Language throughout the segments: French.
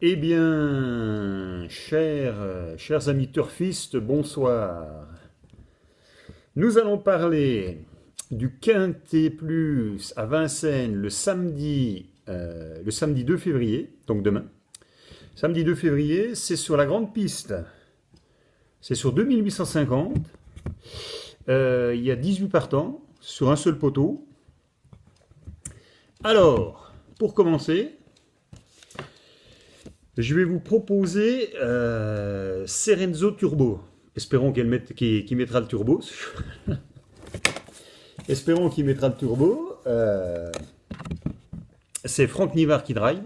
Eh bien, chers amis turfistes, bonsoir. Nous allons parler du Quintet Plus à Vincennes le samedi 2 février, donc demain. Samedi 2 février, c'est sur la grande piste. C'est sur 2850. Il y a 18 partants sur un seul poteau. Alors, pour commencer, je vais vous proposer Serenzo Turbo. Espérons qu'il mettra le turbo. Espérons qu'il mettra le turbo. C'est Franck Nivard qui drive.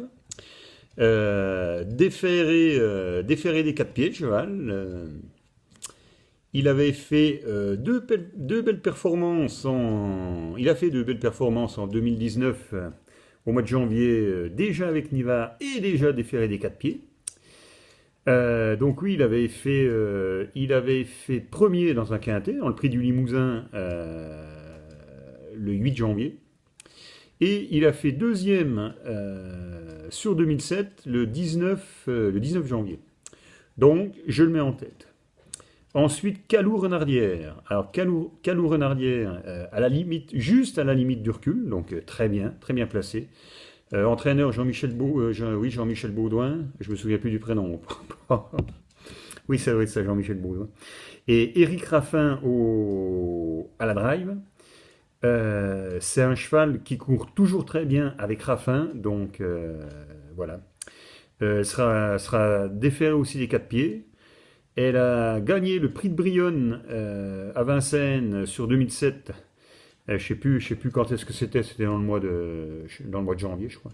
Déféré des 4 pieds, le cheval. Il avait fait deux belles performances Il a fait deux belles performances en 2019 au mois de janvier, déjà avec Nivard et déjà déféré des 4 pieds. Donc oui, il avait fait premier dans un quintet, dans le prix du Limousin, le 8 janvier. Et il a fait deuxième sur 2007, le 19 janvier. Donc, je le mets en tête. Ensuite, Calou Renardière. Alors, Calou Renardière, à la limite, juste à la limite du recul, donc très bien placé. Entraîneur Jean-Michel Baudouin, je me souviens plus du prénom. Oui, ça doit être ça, Jean-Michel Baudouin. Et Éric Raffin à la drive. C'est un cheval qui court toujours très bien avec Raffin, donc voilà. Sera déféré aussi des 4 pieds. Elle a gagné le prix de Brionne à Vincennes sur 2007. Je sais plus quand est-ce que c'était dans le mois de janvier, je crois.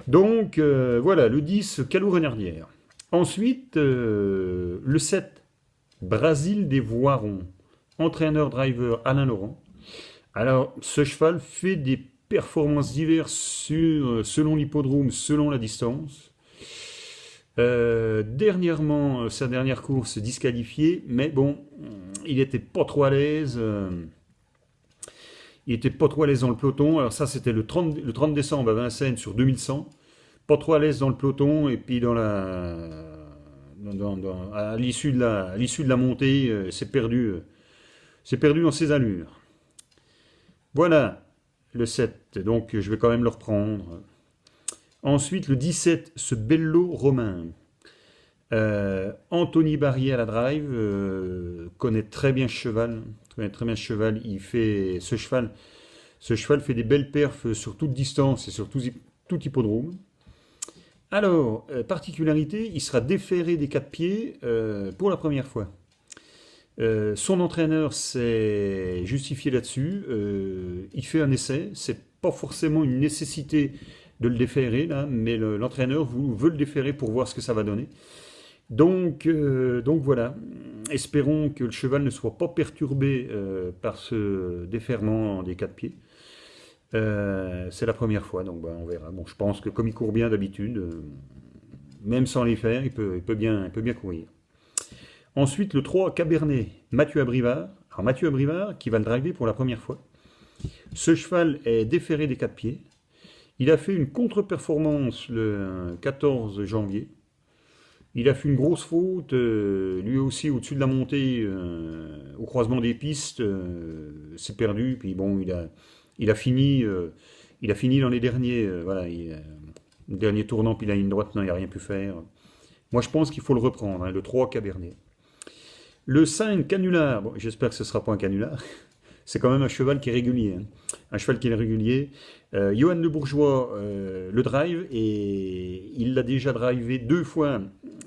Donc voilà, le 10, Calou Renardière. Ensuite, le 7, Brasil des Voirons. Entraîneur-driver Alain Laurent. Alors, ce cheval fait des performances diverses selon l'hippodrome, selon la distance. Dernièrement, sa dernière course disqualifiée, mais bon, il était pas trop à l'aise. Il était pas trop à l'aise dans le peloton. Alors ça, c'était le 30 décembre à Vincennes sur 2100. Pas trop à l'aise dans le peloton, et puis à l'issue de la montée, c'est perdu dans ses allures. Voilà le 7, donc je vais quand même le reprendre. Ensuite, le 17, ce Bello Romain. Anthony Barrier à la drive, connaît très bien ce cheval. Ce cheval fait des belles perfs sur toute distance et sur tout hippodrome. Alors, particularité, il sera déféré des 4 pieds pour la première fois. Son entraîneur s'est justifié là-dessus. Il fait un essai. C'est pas forcément une nécessité de le déférer là, mais l'entraîneur veut le déférer pour voir ce que ça va donner. Donc voilà. Espérons que le cheval ne soit pas perturbé par ce déferrement des 4 pieds. C'est la première fois, donc on verra. Bon, je pense que comme il court bien d'habitude, même sans les faire, il peut bien courir. Ensuite, le 3, Cabernet, Mathieu Abrivard. Alors, Mathieu Abrivard, qui va le driver pour la première fois. Ce cheval est déféré des 4 pieds. Il a fait une contre-performance le 14 janvier. Il a fait une grosse faute, lui aussi, au-dessus de la montée, au croisement des pistes. C'est perdu, puis bon, il a fini dans les derniers. Voilà, le dernier tournant, puis la ligne droite, non, il n'a rien pu faire. Moi, je pense qu'il faut le reprendre, hein, le 3, Cabernet. Le 5, Canular. Bon, j'espère que ce ne sera pas un canular. C'est quand même un cheval qui est régulier. Hein. Un cheval qui est régulier. Johan Le Bourgeois le drive et il l'a déjà drivé 2 fois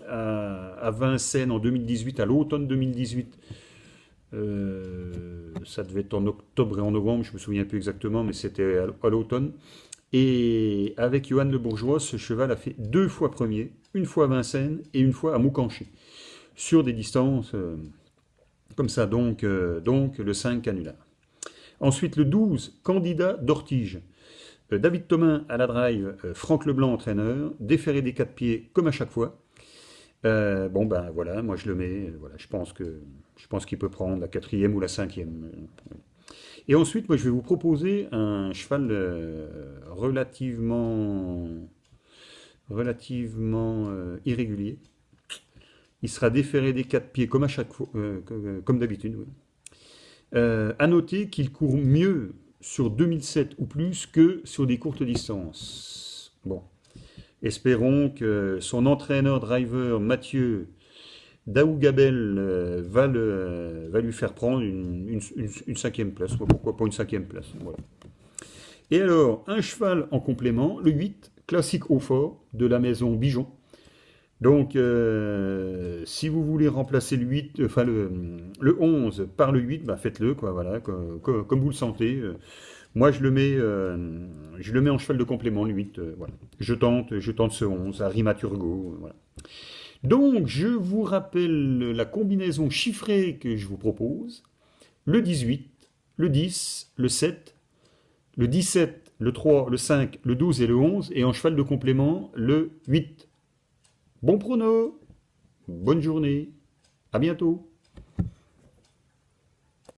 à Vincennes en 2018, à l'automne 2018. Ça devait être en octobre et en novembre, je me souviens plus exactement, mais c'était à l'automne. Et avec Johan Le Bourgeois, ce cheval a fait 2 fois premier, une fois à Vincennes et une fois à Moucanchy, sur des distances comme ça, donc le 5 canular. Ensuite, le 12, candidat d'Ortige. David Thomain à la drive, Franck Leblanc entraîneur, déféré des 4 pieds comme à chaque fois. Bon ben voilà, moi je le mets, voilà, je pense qu'il peut prendre la 4e ou la 5e. Et ensuite, moi je vais vous proposer un cheval relativement relativement irrégulier. Il sera déféré des 4 pieds comme à chaque fois, comme d'habitude. Oui. À noter qu'il court mieux sur 2007 ou plus que sur des courtes distances. Bon, espérons que son entraîneur driver Mathieu Daougabel va lui faire prendre une 5e place. Pourquoi pas une 5e place, voilà. Et alors, un cheval en complément, le 8, classique haut fort de la maison Bijon. Donc, si vous voulez remplacer le 8, enfin le 11 par le 8, bah faites-le, quoi, voilà, comme vous le sentez. Moi, je le mets en cheval de complément, le 8, voilà. Je tente ce 11, à Rimaturgo, voilà. Donc, je vous rappelle la combinaison chiffrée que je vous propose. Le 18, le 10, le 7, le 17, le 3, le 5, le 12 et le 11, et en cheval de complément, le 8. Bon prono, bonne journée, à bientôt.